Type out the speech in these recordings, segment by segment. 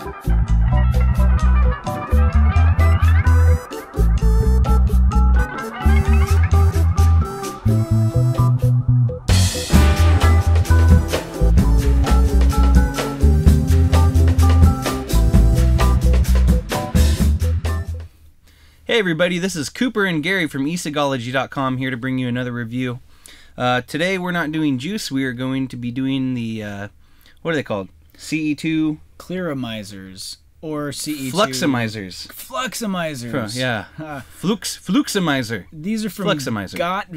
Hey everybody, this is Cooper and Gary from ecigology.com here to bring you another review. Today we're not doing juice, we are going to be doing the, what are they called? CE-2? Clearomizers, or CE-2. Fluxomizers. Fluxomizers. Yeah. Fluxomizer. These are from gotvapes.com.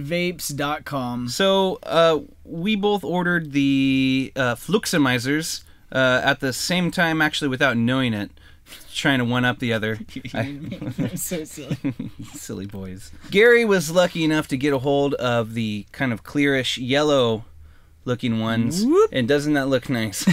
So, we both ordered the Fluxomizers at the same time, actually without knowing it. Trying to one up the other. I'm so silly. Silly boys. Gary was lucky enough to get a hold of the kind of clearish yellow looking ones. Whoop. And doesn't that look nice?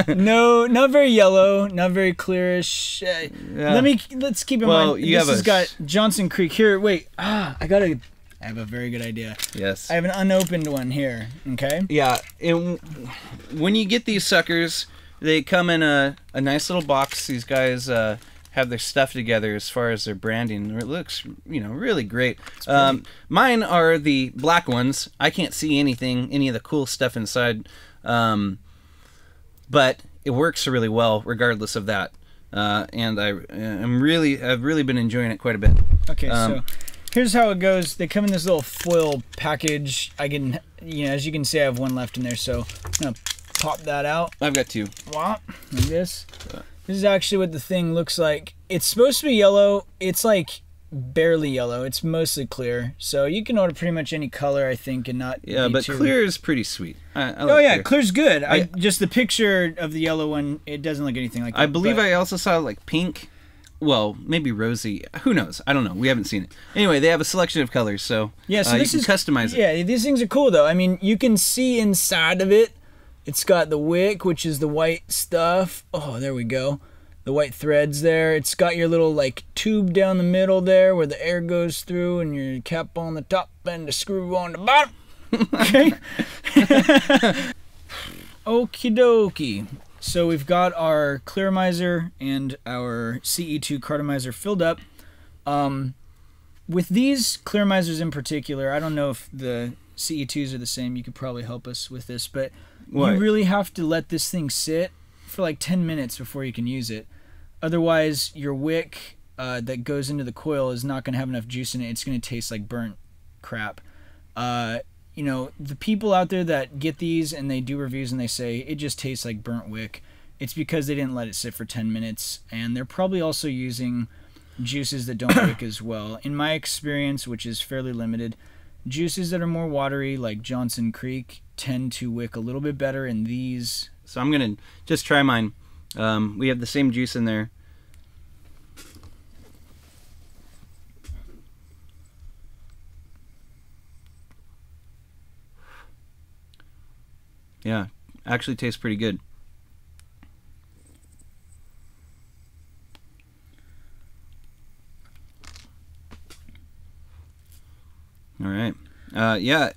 No, not very yellow, not very clearish. Yeah. Let's keep in mind this has got Johnson Creek here. Wait, I have a very good idea. Yes. I have an unopened one here, okay? Yeah, when you get these suckers, they come in a nice little box. These guys have their stuff together as far as their branding. It looks, really great. Mine are the black ones. I can't see any of the cool stuff inside, but it works really well regardless of that. And I've really been enjoying it quite a bit. Okay, so here's how it goes. They come in this little foil package. I can, as you can see, I have one left in there. So I'm gonna pop that out. I've got two. Wow, like this. This is actually what the thing looks like. It's supposed to be yellow. It's like barely yellow. It's mostly clear. So you can order pretty much any color, I think, and not. Yeah, but clear is pretty sweet. I like clear. Clear's good. Just the picture of the yellow one, it doesn't look anything like that. I believe I also saw like pink. Well, maybe rosy. Who knows? I don't know. We haven't seen it. Anyway, they have a selection of colors, so yeah. So this is customize it. Yeah, these things are cool though. I mean, you can see inside of it. It's got the wick, which is the white stuff. Oh, there we go. The white threads there. It's got your little like tube down the middle there where the air goes through, and your cap on the top and the screw on the bottom. Okay. Okie dokie. So we've got our Clearomizer and our CE-2 cartomizer filled up. With these Clearomizers in particular, I don't know if the CE-2s are the same. You could probably help us with this, but you really have to let this thing sit for like 10 minutes before you can use it. Otherwise, your wick that goes into the coil is not going to have enough juice in it. It's going to taste like burnt crap. The people out there that get these and they do reviews and they say it just tastes like burnt wick, it's because they didn't let it sit for 10 minutes, and they're probably also using juices that don't wick as well. In my experience, which is fairly limited, juices that are more watery, like Johnson Creek, tend to wick a little bit better in these. So I'm going to just try mine. We have the same juice in there. Yeah, actually tastes pretty good. All right. Yeah,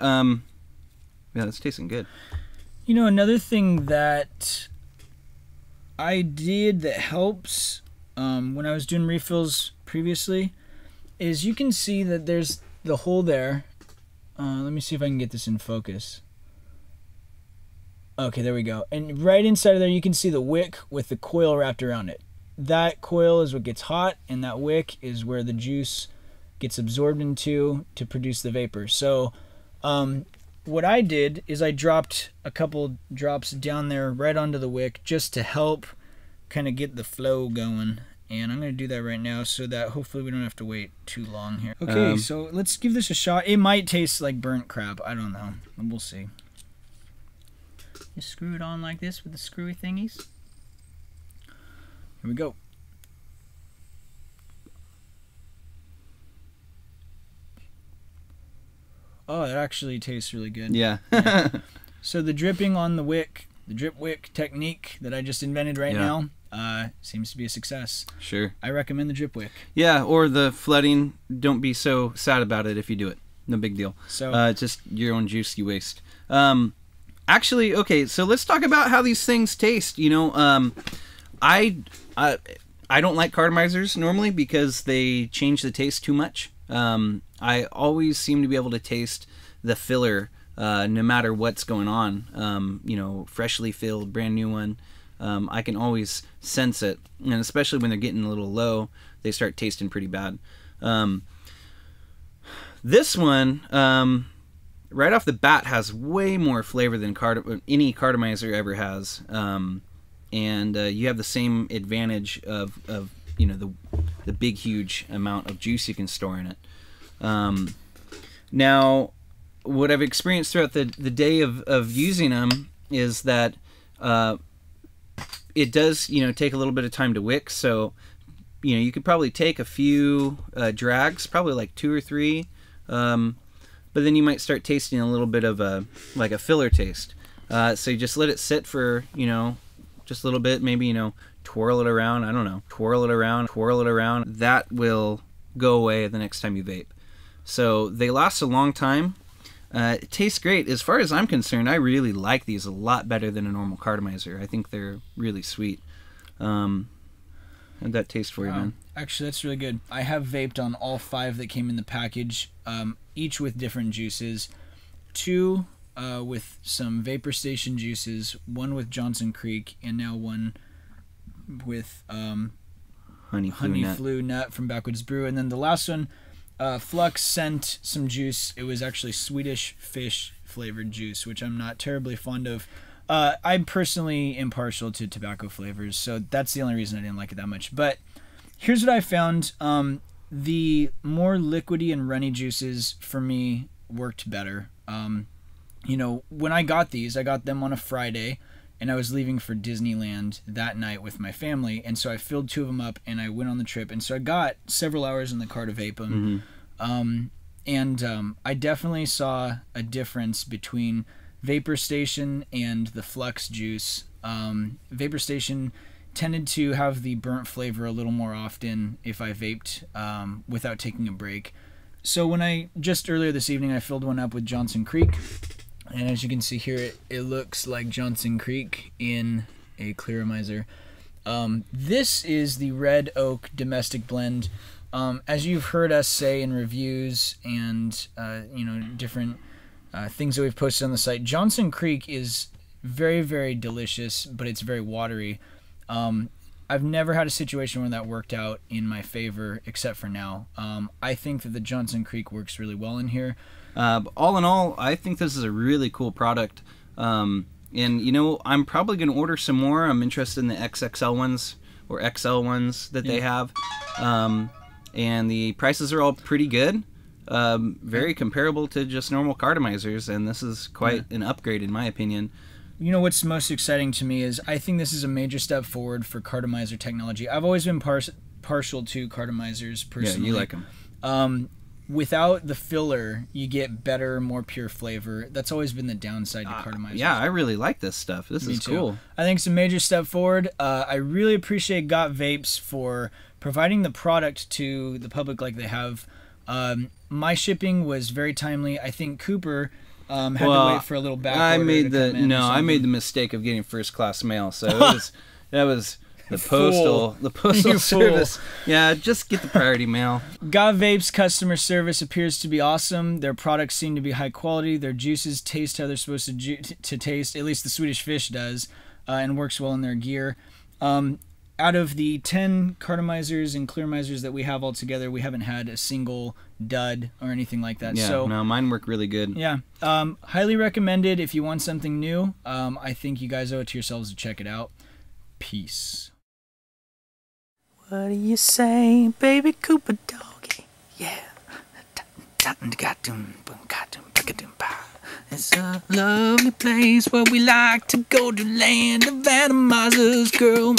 it's tasting good. Another thing that I did that helps when I was doing refills previously is you can see that there's the hole there. Let me see if I can get this in focus. Okay, there we go. And right inside of there, you can see the wick with the coil wrapped around it. That coil is what gets hot, and that wick is where the juice gets absorbed into to produce the vapor. So what I did is I dropped a couple drops down there right onto the wick just to help kind of get the flow going. And I'm going to do that right now so that hopefully we don't have to wait too long here. Okay, so let's give this a shot. It might taste like burnt crap. I don't know. We'll see. Just screw it on like this with the screwy thingies. Here we go. Oh, that actually tastes really good. Yeah. Yeah. So the dripping on the wick, the drip wick technique that I just invented right now, seems to be a success. Sure. I recommend the drip wick. Yeah, or the flooding. Don't be so sad about it if you do it. No big deal. So it's just your own juice you waste. Actually, okay, so let's talk about how these things taste. I don't like cartomizers normally because they change the taste too much. I always seem to be able to taste the filler no matter what's going on. You know, freshly filled, brand new one. I can always sense it, and especially when they're getting a little low, they start tasting pretty bad. This one, right off the bat, has way more flavor than any cartomizer ever has, and you have the same advantage of you know, the big huge amount of juice you can store in it. Now, what I've experienced throughout the day of using them is that it does, you know, take a little bit of time to wick. So, you know, you could probably take a few drags, probably like 2 or 3, but then you might start tasting a little bit of like a filler taste. So you just let it sit for, you know, just a little bit, maybe, you know, twirl it around. I don't know, twirl it around. That will go away the next time you vape. So they last a long time. It tastes great. As far as I'm concerned, I really like these a lot better than a normal cartomizer. I think they're really sweet. How'd that taste for you, man? Actually, that's really good. I have vaped on all 5 that came in the package, each with different juices. 2 with some Vapor Station juices, 1 with Johnson Creek, and now 1 with Honey Flue Nut from Backwoods Brew. And then the last one, Flux sent some juice. It was actually Swedish fish flavored juice, which I'm not terribly fond of. I'm personally impartial to tobacco flavors, so that's the only reason I didn't like it that much. But here's what I found. The more liquidy and runny juices for me worked better. You know, when I got these, I got them on a Friday, and I was leaving for Disneyland that night with my family, and so I filled 2 of them up, and I went on the trip, and so I got several hours in the car to vape them. I definitely saw a difference between Vapor Station and the Flux juice. Vapor Station tended to have the burnt flavor a little more often if I vaped without taking a break. So when just earlier this evening, I filled one up with Johnson Creek. And as you can see here, it looks like Johnson Creek in a Clearomizer. This is the Red Oak Domestic Blend. As you've heard us say in reviews and you know, different things that we've posted on the site, Johnson Creek is very, very delicious, but it's very watery. I've never had a situation where that worked out in my favor, except for now. I think that the Johnson Creek works really well in here. All in all, I think this is a really cool product. And, you know, I'm probably going to order some more. I'm interested in the XXL ones or XL ones that they have. And the prices are all pretty good. Very comparable to just normal cartomizers. And this is quite an upgrade, in my opinion. You know what's most exciting to me is I think this is a major step forward for cartomizer technology. I've always been partial to cartomizers personally. Yeah, you like them. Without the filler, you get better, more pure flavor. That's always been the downside to cartomizers. Yeah, I really like this stuff. This is cool. I think it's a major step forward. I really appreciate Got Vapes for providing the product to the public like they have. My shipping was very timely. I think Cooper had to wait for a little back order I made the mistake of getting first class mail. So that was the postal service. Yeah, just get the priority mail. Got Vapes customer service appears to be awesome. Their products seem to be high quality. Their juices taste how they're supposed to taste. At least the Swedish Fish does, and works well in their gear. Out of the 10 cartomizers and clearomizers that we have all together, we haven't had a single dud or anything like that. Yeah, so, no, mine work really good. Yeah, highly recommended if you want something new. I think you guys owe it to yourselves to check it out. Peace. What do you say, baby Cooper doggy? Yeah. It's a lovely place where we like to go to land of atomizers, girl.